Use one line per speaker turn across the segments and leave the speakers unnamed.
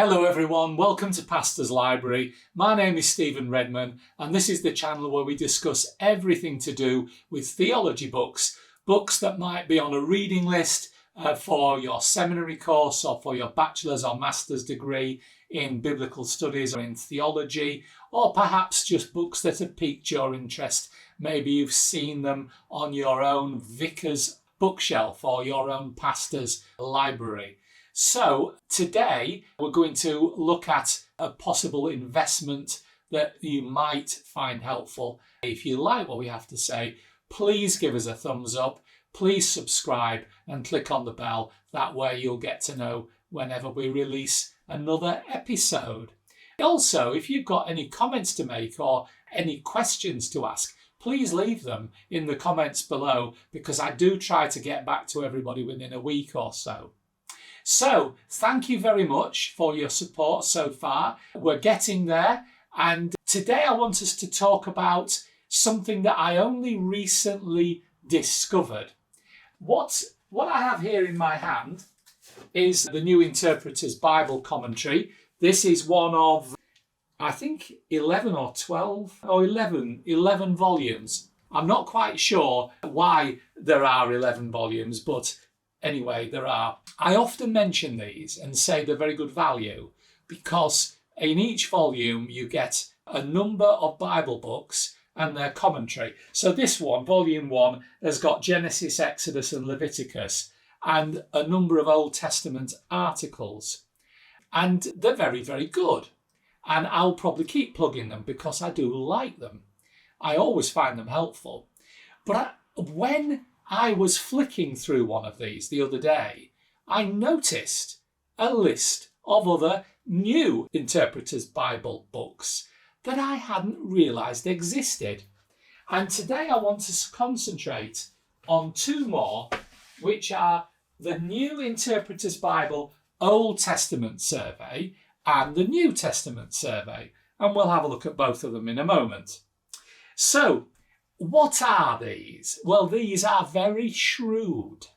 Hello everyone, welcome to Pastor's Library. My name is Stephen Redman and this is the channel where we discuss everything to do with theology books that might be on a reading list for your seminary course or for your bachelor's or master's degree in biblical studies or in theology, or perhaps just books that have piqued your interest. Maybe you've seen them on your own vicar's bookshelf or your own pastor's library. So today we're going to look at a possible investment that you might find helpful. If you like what we have to say, please give us a thumbs up, please subscribe and click on the bell. That way you'll get to know whenever we release another episode. Also, if you've got any comments to make or any questions to ask, please leave them in the comments below, because I do try to get back to everybody within a week or so. So thank you very much for your support so far. We're getting there. And today I want us to talk about something that I only recently discovered. What I have here in my hand is the New Interpreter's Bible Commentary. This is one of, I think, 11 or 12 or 11 volumes. I'm not quite sure why there are 11 volumes, but anyway, there are. I often mention these and say they're very good value because in each volume you get a number of Bible books and their commentary. So this one, volume 1, has got Genesis, Exodus and Leviticus and a number of Old Testament articles. And they're very, very good. And I'll probably keep plugging them because I do like them. I always find them helpful. But when I was flicking through one of these the other day, I noticed a list of other New Interpreter's Bible books that I hadn't realised existed. And today I want to concentrate on two more, which are the New Interpreter's Bible Old Testament Survey and the New Testament Survey. And we'll have a look at both of them in a moment. So, what are these? Well, these are very shrewd.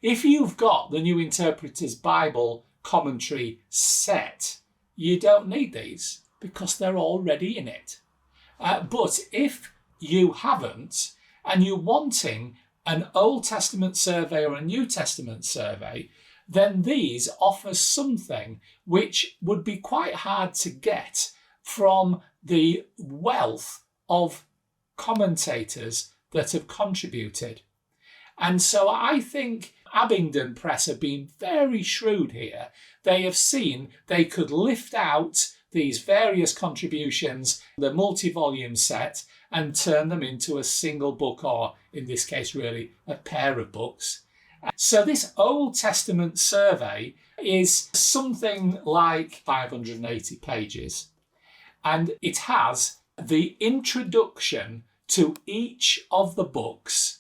If you've got the New Interpreter's Bible commentary set, you don't need these because they're already in it. But if you haven't and you're wanting an Old Testament survey or a New Testament survey, then these offer something which would be quite hard to get from the wealth of commentators that have contributed. And so I think Abingdon Press have been very shrewd here. They have seen they could lift out these various contributions, the multi-volume set, and turn them into a single book, or in this case really a pair of books. So this Old Testament survey is something like 580 pages, and it has the introduction to each of the books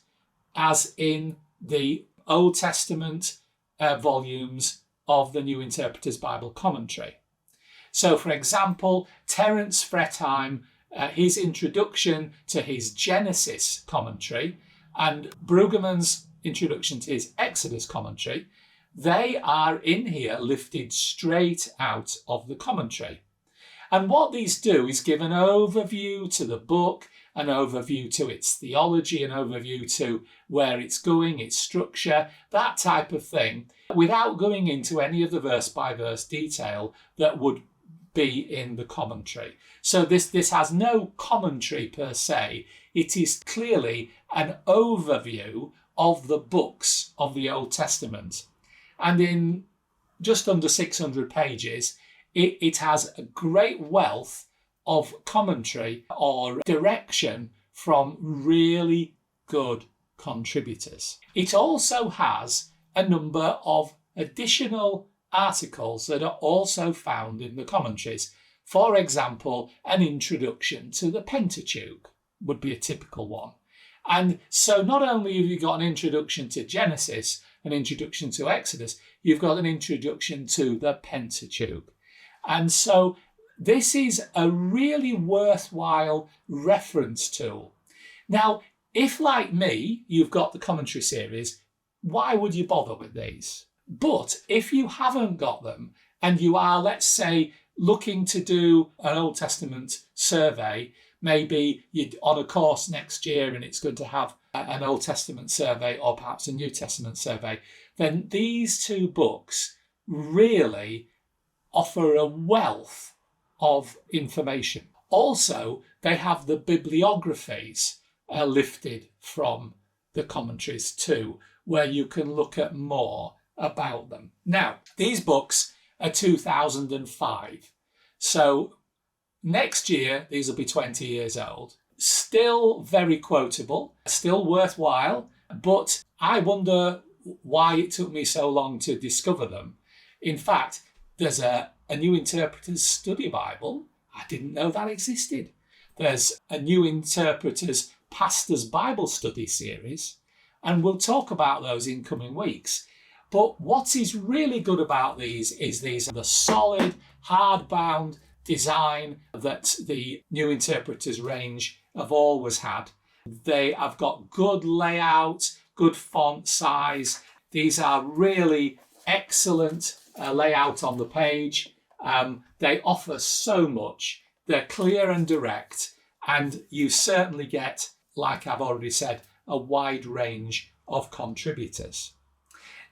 as in the Old Testament volumes of the New Interpreter's Bible Commentary. So, for example, Terence Fretheim, his introduction to his Genesis commentary and Brueggemann's introduction to his Exodus commentary, they are in here lifted straight out of the commentary. And what these do is give an overview to the book, an overview to its theology, an overview to where it's going, its structure, that type of thing, without going into any of the verse-by-verse detail that would be in the commentary. So this has no commentary per se. It is clearly an overview of the books of the Old Testament. And in just under 600 pages, it has a great wealth of commentary or direction from really good contributors. It also has a number of additional articles that are also found in the commentaries. For example, an introduction to the Pentateuch would be a typical one. And so not only have you got an introduction to Genesis, an introduction to Exodus, you've got an introduction to the Pentateuch. And so this is a really worthwhile reference tool. Now, if like me, you've got the commentary series, why would you bother with these? But if you haven't got them and you are, let's say, looking to do an Old Testament survey, maybe you're on a course next year and it's going to have an Old Testament survey or perhaps a New Testament survey, then these two books really offer a wealth of information. Also, they have the bibliographies lifted from the commentaries too, where you can look at more about them. Now, these books are 2005. So next year, these will be 20 years old. Still very quotable, still worthwhile, but I wonder why it took me so long to discover them. In fact, there's a New Interpreter's Study Bible. I didn't know that existed. There's a New Interpreter's Pastor's Bible Study series, and we'll talk about those in coming weeks. But what is really good about these is the solid, hardbound design that the New Interpreters range have always had. They have got good layout, good font size. These are really excellent layout on the page. They offer so much. They're clear and direct, and you certainly get, like I've already said, a wide range of contributors.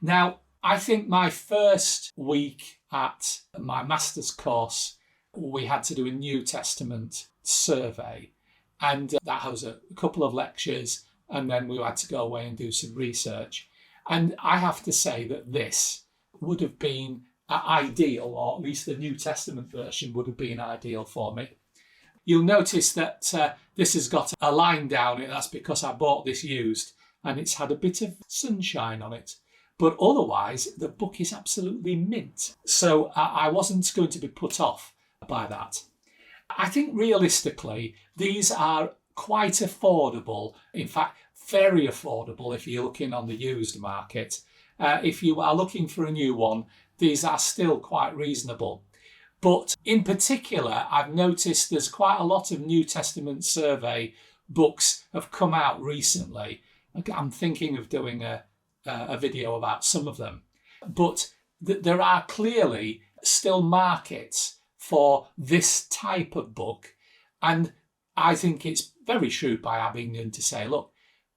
Now, I think my first week at my master's course, we had to do a New Testament survey, and that was a couple of lectures, and then we had to go away and do some research. And I have to say that this would have been ideal, or at least the New Testament version would have been ideal for me. You'll notice that this has got a line down it. That's because I bought this used and it's had a bit of sunshine on it. But otherwise, the book is absolutely mint. So I wasn't going to be put off by that. I think realistically, these are quite affordable. In fact, very affordable if you're looking on the used market. If you are looking for a new one, these are still quite reasonable. But in particular, I've noticed there's quite a lot of New Testament survey books have come out recently. I'm thinking of doing a video about some of them. But there are clearly still markets for this type of book. And I think it's very shrewd by Abingdon to say, look,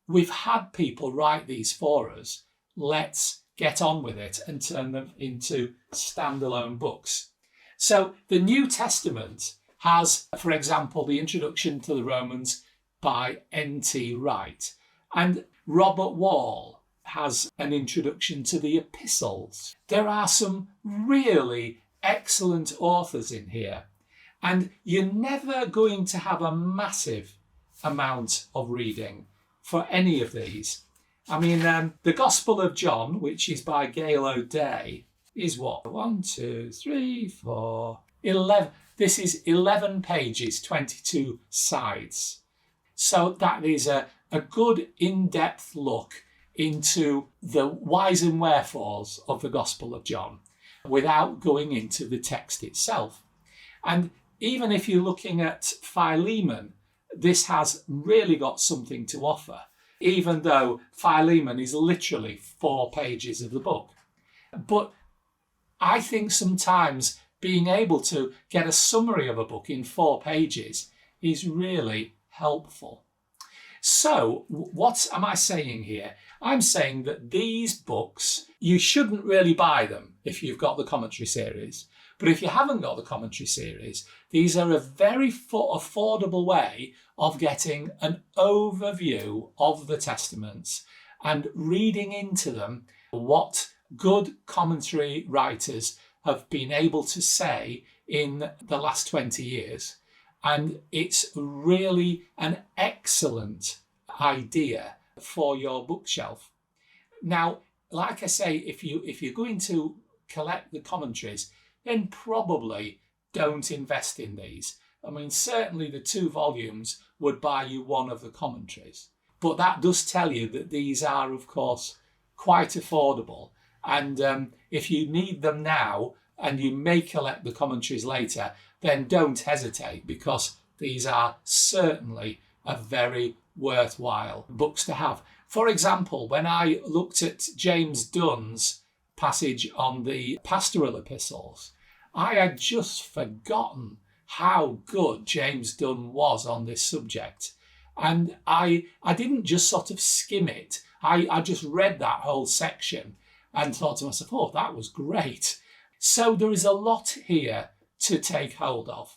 we've had people write these for us. Let's get on with it and turn them into standalone books. So the New Testament has, for example, the Introduction to the Romans by N.T. Wright. And Robert Wall has an introduction to the epistles. There are some really excellent authors in here. And you're never going to have a massive amount of reading for any of these. I mean, the Gospel of John, which is by Gail O'Day, is what? 1, 2, 3, 4, 11. This is 11 pages, 22 sides. So that is a good in-depth look into the whys and wherefores of the Gospel of John without going into the text itself. And even if you're looking at Philemon, this has really got something to offer, even though Philemon is literally 4 pages of the book. But I think sometimes being able to get a summary of a book in 4 pages is really helpful. So what am I saying here? I'm saying that these books, you shouldn't really buy them if you've got the commentary series. But if you haven't got the commentary series, these are a very affordable way of getting an overview of the Testaments and reading into them what good commentary writers have been able to say in the last 20 years. And it's really an excellent idea for your bookshelf. Now, like I say, if you're going to collect the commentaries, then probably don't invest in these. I mean, certainly the 2 volumes would buy you one of the commentaries. But that does tell you that these are, of course, quite affordable. And if you need them now and you may collect the commentaries later, then don't hesitate, because these are certainly a very worthwhile books to have. For example, when I looked at James Dunn's passage on the pastoral epistles, I had just forgotten how good James Dunn was on this subject. And I didn't just sort of skim it. I just read that whole section and thought to myself, oh, that was great. So there is a lot here to take hold of.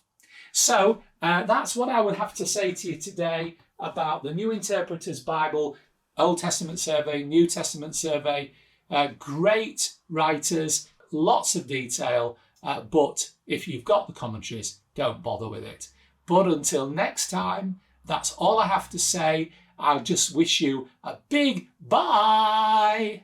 So that's what I would have to say to you today about the New Interpreter's Bible, Old Testament Survey, New Testament Survey. Great writers, lots of detail, but if you've got the commentaries, don't bother with it. But until next time, that's all I have to say. I'll just wish you a big bye.